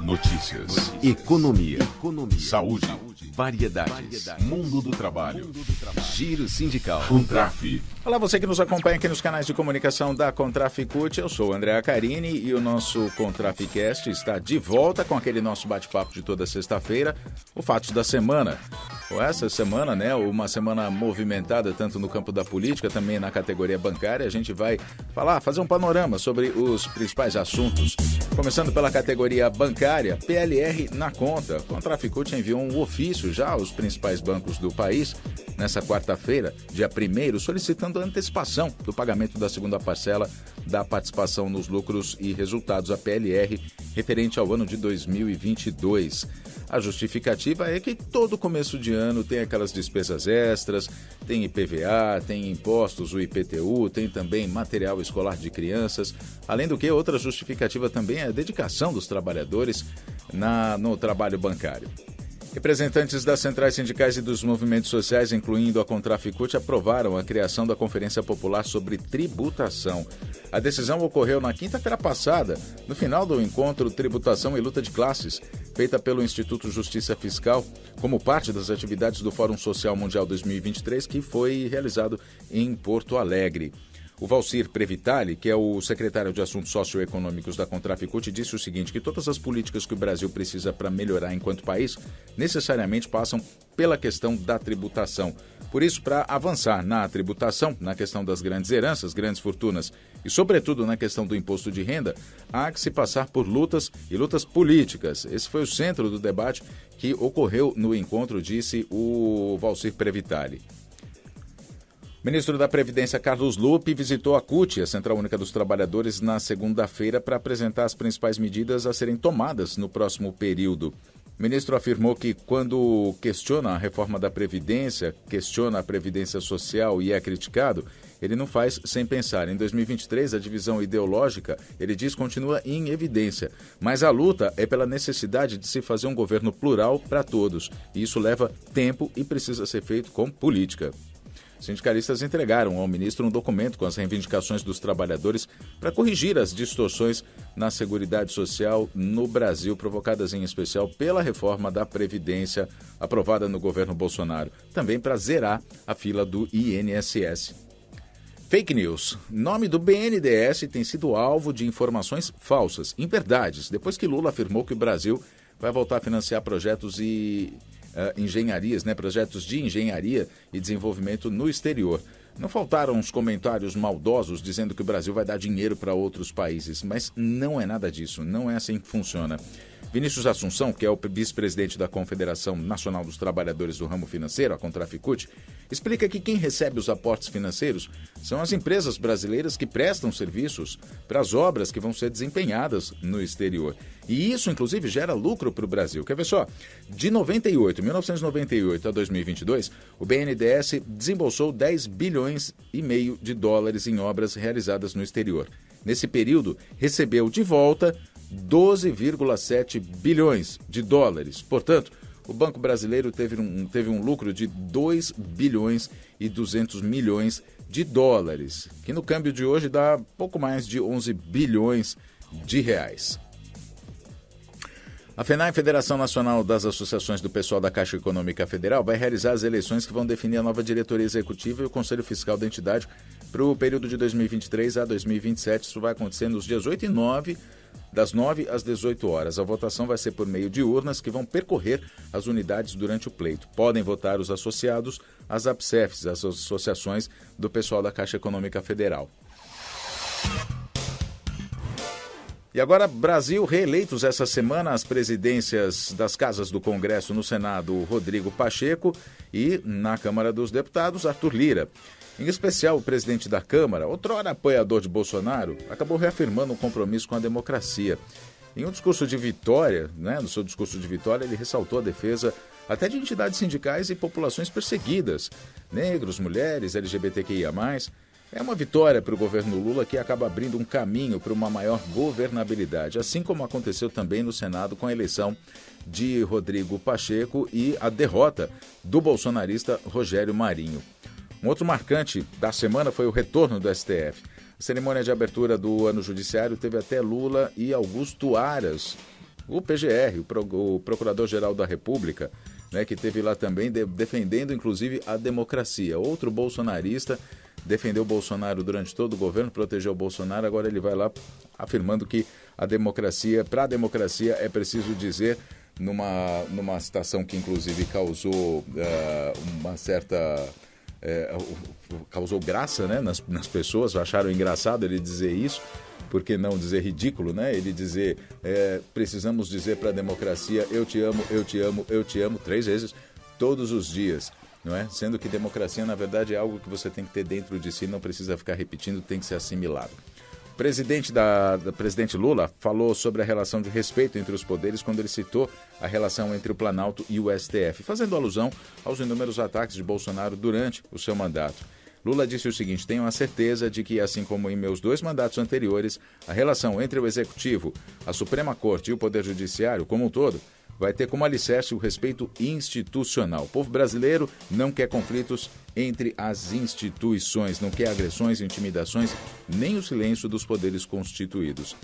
Notícias. Economia. Saúde. Variedades. Mundo do trabalho. Giro sindical. Contraf. Olá, você que nos acompanha aqui nos canais de comunicação da Contraf CUT. Eu sou o André Acarini e o nosso ContrafCast está de volta com aquele nosso bate-papo de toda sexta-feira, o Fatos da Semana. Essa semana, né, uma semana movimentada tanto no campo da política, também na categoria bancária. A gente vai fazer um panorama sobre os principais assuntos. Começando pela categoria bancária, PLR na conta. A Contraf CUT enviou um ofício já aos principais bancos do país nessa quarta-feira, dia 1º, solicitando a antecipação do pagamento da segunda parcela da participação nos lucros e resultados, a PLR, referente ao ano de 2022. A justificativa é que todo começo de ano tem aquelas despesas extras, tem IPVA, tem impostos, o IPTU, tem também material escolar de crianças. Além do que, outra justificativa também é a dedicação dos trabalhadores no trabalho bancário. Representantes das centrais sindicais e dos movimentos sociais, incluindo a Contraf CUT, aprovaram a criação da Conferência Popular sobre Tributação. A decisão ocorreu na quinta-feira passada, no final do encontro Tributação e Luta de Classes, feita pelo Instituto Justiça Fiscal, como parte das atividades do Fórum Social Mundial 2023, que foi realizado em Porto Alegre. O Valcir Previtali, que é o secretário de Assuntos Socioeconômicos da Contraf CUT, disse o seguinte, que todas as políticas que o Brasil precisa para melhorar enquanto país, necessariamente passam pela questão da tributação. Por isso, para avançar na tributação, na questão das grandes heranças, grandes fortunas e, sobretudo, na questão do imposto de renda, há que se passar por lutas e lutas políticas. Esse foi o centro do debate que ocorreu no encontro, disse o Valcir Previtali. O ministro da Previdência, Carlos Lupe, visitou a CUT, a Central Única dos Trabalhadores, na segunda-feira para apresentar as principais medidas a serem tomadas no próximo período. O ministro afirmou que, quando questiona a reforma da Previdência, questiona a Previdência Social e é criticado, ele não faz sem pensar. Em 2023, a divisão ideológica, ele diz, continua em evidência. Mas a luta é pela necessidade de se fazer um governo plural para todos. E isso leva tempo e precisa ser feito com política. Sindicalistas entregaram ao ministro um documento com as reivindicações dos trabalhadores para corrigir as distorções na Seguridade Social no Brasil, provocadas em especial pela reforma da Previdência aprovada no governo Bolsonaro, também para zerar a fila do INSS. Fake news. Nome do BNDES tem sido alvo de informações falsas, inverdades, depois que Lula afirmou que o Brasil vai voltar a financiar projetos engenharias, projetos de engenharia e desenvolvimento no exterior. Não faltaram os comentários maldosos dizendo que o Brasil vai dar dinheiro para outros países, mas não é nada disso, não é assim que funciona. Vinícius Assunção, que é o vice-presidente da Confederação Nacional dos Trabalhadores do Ramo Financeiro, a Contraf CUT, explica que quem recebe os aportes financeiros são as empresas brasileiras que prestam serviços para as obras que vão ser desempenhadas no exterior. E isso, inclusive, gera lucro para o Brasil. Quer ver só? De 1998 a 2022, o BNDES desembolsou 10 bilhões e meio de dólares em obras realizadas no exterior. Nesse período, recebeu de volta 12,7 bilhões de dólares. Portanto, o Banco Brasileiro teve um lucro de 2 bilhões e 200 milhões de dólares, que no câmbio de hoje dá pouco mais de 11 bilhões de reais. A FENAI, Federação Nacional das Associações do Pessoal da Caixa Econômica Federal, vai realizar as eleições que vão definir a nova diretoria executiva e o Conselho Fiscal da entidade para o período de 2023 a 2027. Isso vai acontecer nos dias 8 e 9, das 9 às 18 horas. A votação vai ser por meio de urnas que vão percorrer as unidades durante o pleito. Podem votar os associados, as APSEFs, as associações do pessoal da Caixa Econômica Federal. E agora, Brasil, reeleitos essa semana as presidências das casas do Congresso no Senado, Rodrigo Pacheco, e na Câmara dos Deputados, Arthur Lira. Em especial, o presidente da Câmara, outrora apoiador de Bolsonaro, acabou reafirmando um compromisso com a democracia. Em um discurso de vitória, no seu discurso de vitória, ele ressaltou a defesa até de entidades sindicais e populações perseguidas, negros, mulheres, LGBTQIA+. É uma vitória para o governo Lula que acaba abrindo um caminho para uma maior governabilidade, assim como aconteceu também no Senado com a eleição de Rodrigo Pacheco e a derrota do bolsonarista Rogério Marinho. Um outro marcante da semana foi o retorno do STF. A cerimônia de abertura do ano judiciário teve até Lula e Augusto Aras o PGR, o Procurador-Geral da República, né, que esteve lá também defendendo, inclusive, a democracia. Outro bolsonarista defendeu o Bolsonaro durante todo o governo, protegeu o Bolsonaro, agora ele vai lá afirmando que para a democracia é preciso dizer, numa citação que inclusive causou uma certa... causou graça, né, nas pessoas, acharam engraçado ele dizer isso, por que não dizer ridículo, né? Ele dizer, precisamos dizer para a democracia, eu te amo, eu te amo, eu te amo, 3 vezes, todos os dias, não é? Sendo que democracia, na verdade, é algo que você tem que ter dentro de si, não precisa ficar repetindo, tem que ser assimilado. O presidente Lula falou sobre a relação de respeito entre os poderes quando ele citou a relação entre o Planalto e o STF, fazendo alusão aos inúmeros ataques de Bolsonaro durante o seu mandato. Lula disse o seguinte: tenho a certeza de que, assim como em meus 2 mandatos anteriores, a relação entre o Executivo, a Suprema Corte e o Poder Judiciário, como um todo, vai ter como alicerce o respeito institucional. O povo brasileiro não quer conflitos entre as instituições, não quer agressões, intimidações, nem o silêncio dos poderes constituídos.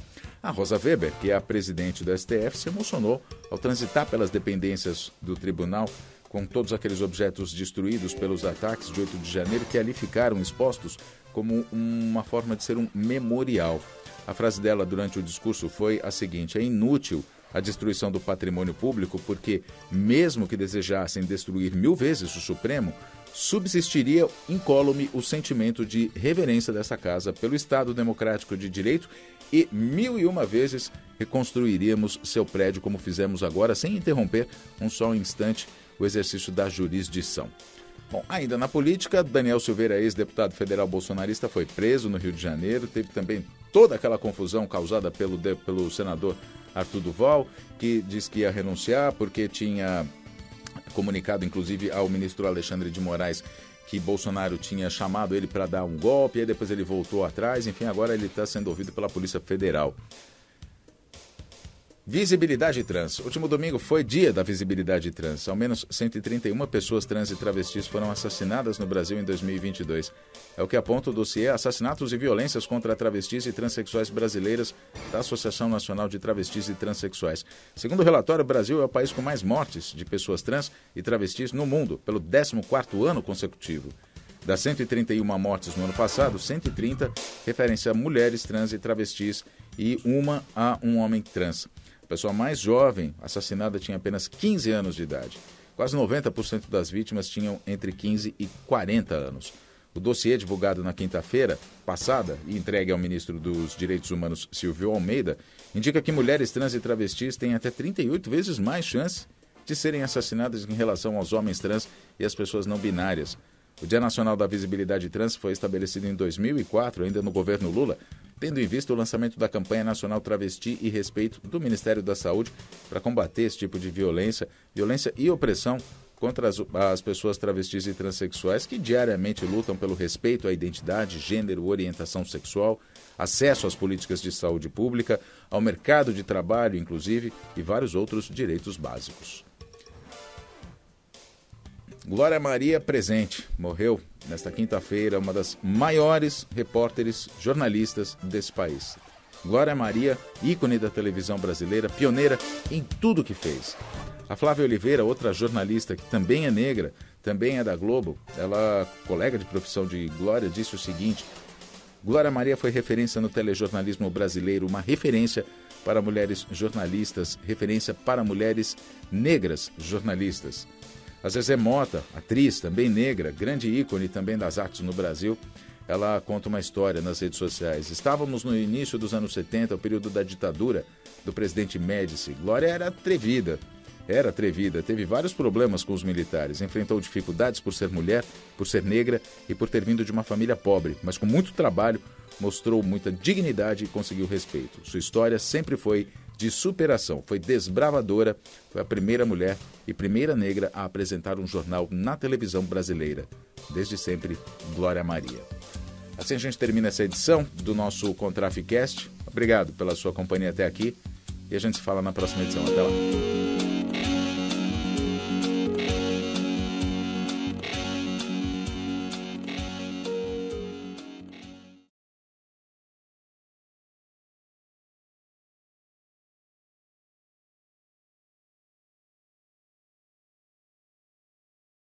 A Rosa Weber, que é a presidente do STF, se emocionou ao transitar pelas dependências do tribunal com todos aqueles objetos destruídos pelos ataques de 8 de janeiro que ali ficaram expostos como uma forma de ser um memorial. A frase dela durante o discurso foi a seguinte: é inútil a destruição do patrimônio público porque, mesmo que desejassem destruir 1000 vezes o Supremo, subsistiria incólume o sentimento de reverência dessa casa pelo Estado Democrático de Direito e 1001 vezes reconstruiríamos seu prédio como fizemos agora, sem interromper um só instante o exercício da jurisdição. Bom, ainda na política, Daniel Silveira, ex-deputado federal bolsonarista, foi preso no Rio de Janeiro. Teve também toda aquela confusão causada pelo senador Arthur Duval, que disse que ia renunciar porque tinha comunicado, inclusive, ao ministro Alexandre de Moraes que Bolsonaro tinha chamado ele para dar um golpe, e depois ele voltou atrás. Enfim, agora ele está sendo ouvido pela Polícia Federal. Visibilidade trans. Último domingo foi dia da visibilidade trans. Ao menos 131 pessoas trans e travestis foram assassinadas no Brasil em 2022. É o que aponta o dossiê Assassinatos e Violências contra Travestis e Transsexuais Brasileiras da Associação Nacional de Travestis e Transsexuais. Segundo o relatório, o Brasil é o país com mais mortes de pessoas trans e travestis no mundo, pelo 14º ano consecutivo. Das 131 mortes no ano passado, 130 referem-se a mulheres trans e travestis e uma a um homem trans. A pessoa mais jovem assassinada tinha apenas 15 anos de idade. Quase 90% das vítimas tinham entre 15 e 40 anos. O dossiê divulgado na quinta-feira passada e entregue ao ministro dos Direitos Humanos, Silvio Almeida, indica que mulheres trans e travestis têm até 38 vezes mais chance de serem assassinadas em relação aos homens trans e às pessoas não binárias. O Dia Nacional da Visibilidade Trans foi estabelecido em 2004, ainda no governo Lula, tendo em vista o lançamento da campanha nacional Travesti e Respeito do Ministério da Saúde para combater esse tipo de violência e opressão contra as pessoas travestis e transexuais que diariamente lutam pelo respeito à identidade, gênero, orientação sexual, acesso às políticas de saúde pública, ao mercado de trabalho, inclusive, e vários outros direitos básicos. Glória Maria presente, morreu nesta quinta-feira, uma das maiores repórteres jornalistas desse país. Glória Maria, ícone da televisão brasileira, pioneira em tudo que fez. A Flávia Oliveira, outra jornalista que também é negra, também é da Globo, ela, colega de profissão de Glória, disse o seguinte: Glória Maria foi referência no telejornalismo brasileiro, uma referência para mulheres jornalistas, referência para mulheres negras jornalistas. A Zezé Mota, atriz, também negra, grande ícone também das artes no Brasil, ela conta uma história nas redes sociais. Estávamos no início dos anos 70, o período da ditadura do presidente Médici. Glória era atrevida, teve vários problemas com os militares, enfrentou dificuldades por ser mulher, por ser negra e por ter vindo de uma família pobre, mas com muito trabalho, mostrou muita dignidade e conseguiu respeito. Sua história sempre foi de superação, foi desbravadora, foi a primeira mulher e primeira negra a apresentar um jornal na televisão brasileira. Desde sempre, Glória Maria. Assim a gente termina essa edição do nosso Contraficast. Obrigado pela sua companhia até aqui e a gente se fala na próxima edição. Até lá.